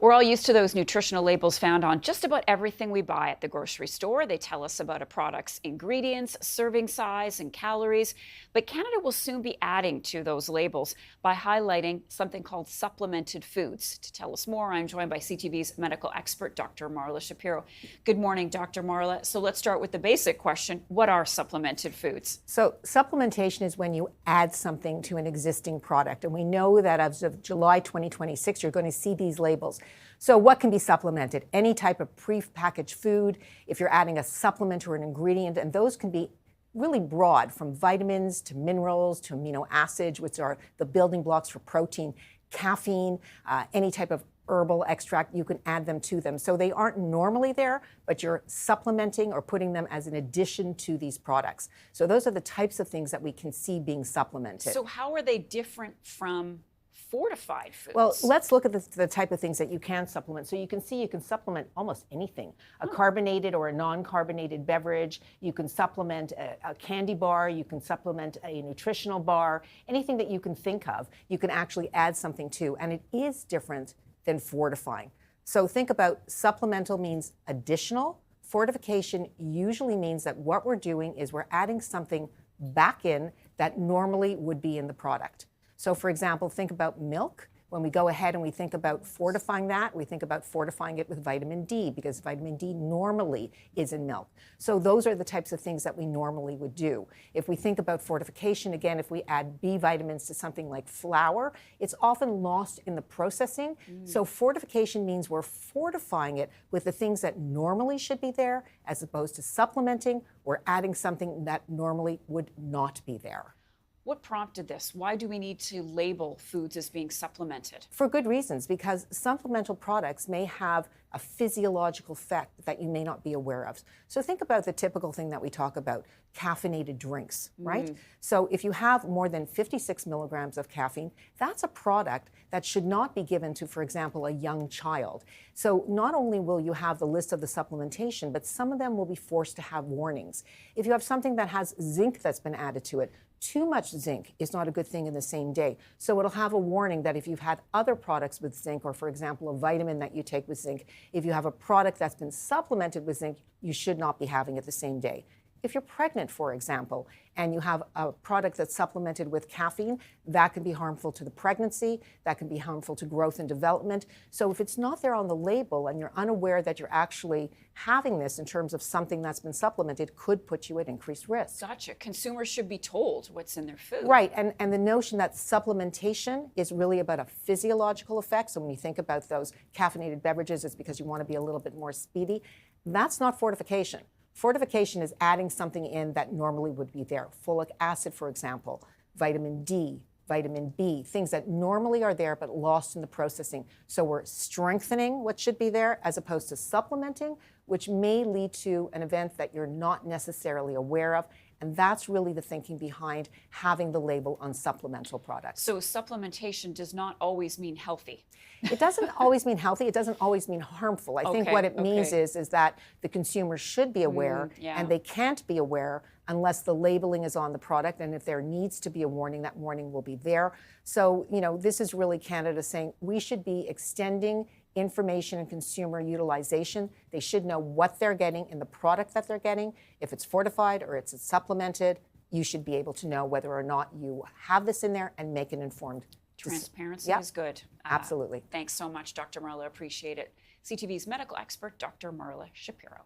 We're all used to those nutritional labels found on just about everything we buy at the grocery store. They tell us about a product's ingredients, serving size, and calories. But Canada will soon be adding to those labels by highlighting something called supplemented foods. To tell us more, I'm joined by CTV's medical expert, Dr. Marla Shapiro. Good morning, Dr. Marla. So let's start with the basic question. What are supplemented foods? So supplementation is when you add something to an existing product. And we know that as of July 2026, you're going to see these labels. So what can be supplemented? Any type of pre-packaged food, if you're adding a supplement or an ingredient, and those can be really broad, from vitamins to minerals to amino acids, which are the building blocks for protein, caffeine, any type of herbal extract, you can add them to them. So they aren't normally there, but you're supplementing or putting them as an addition to these products. So those are the types of things that we can see being supplemented. So how are they different from fortified foods? Well, let's look at the type of things that you can supplement. So you can see you can supplement almost anything. A carbonated or a non-carbonated beverage. You can supplement a candy bar. You can supplement a nutritional bar. Anything that you can think of, you can actually add something to. And it is different than fortifying. So think about supplemental means additional. Fortification usually means that what we're doing is we're adding something back in that normally would be in the product. So for example, think about milk. When we go ahead and we think about fortifying that, we think about fortifying it with vitamin D, because vitamin D normally is in milk. So those are the types of things that we normally would do. If we think about fortification, again, if we add B vitamins to something like flour, it's often lost in the processing. So fortification means we're fortifying it with the things that normally should be there, as opposed to supplementing or adding something that normally would not be there. What prompted this? Why do we need to label foods as being supplemented? For good reasons, because supplemental products may have a physiological effect that you may not be aware of. So think about the typical thing that we talk about, caffeinated drinks, right? So if you have more than 56 milligrams of caffeine, that's a product that should not be given to, for example, a young child. So not only will you have the list of the supplementation, but some of them will be forced to have warnings. If you have something that has zinc that's been added to it, too much zinc is not a good thing in the same day. So it'll have a warning that if you've had other products with zinc, or for example, a vitamin that you take with zinc, if you have a product that's been supplemented with zinc, you should not be having it the same day. If you're pregnant, for example, and you have a product that's supplemented with caffeine, that can be harmful to the pregnancy, that can be harmful to growth and development. So if it's not there on the label and you're unaware that you're actually having this in terms of something that's been supplemented, could put you at increased risk. Gotcha. Consumers should be told what's in their food. Right, and the notion that supplementation is really about a physiological effect. So when you think about those caffeinated beverages, it's because you want to be a little bit more speedy. That's not fortification. Fortification is adding something in that normally would be there. Folic acid, for example, vitamin D, vitamin B, things that normally are there but lost in the processing. So we're strengthening what should be there as opposed to supplementing, which may lead to an event that you're not necessarily aware of. And that's really the thinking behind having the label on supplemental products. So supplementation does not always mean healthy. It doesn't always mean healthy. It doesn't always mean harmful. I think what it means is that the consumer should be aware, and they can't be aware unless the labeling is on the product. And if there needs to be a warning, that warning will be there. So, this is really Canada saying we should be extending information and consumer utilization. They should know what they're getting in the product that they're getting. If it's fortified or it's supplemented, you should be able to know whether or not you have this in there and make an informed decision. Transparency is good. Absolutely. Thanks so much, Dr. Marla. Appreciate it. CTV's medical expert, Dr. Marla Shapiro.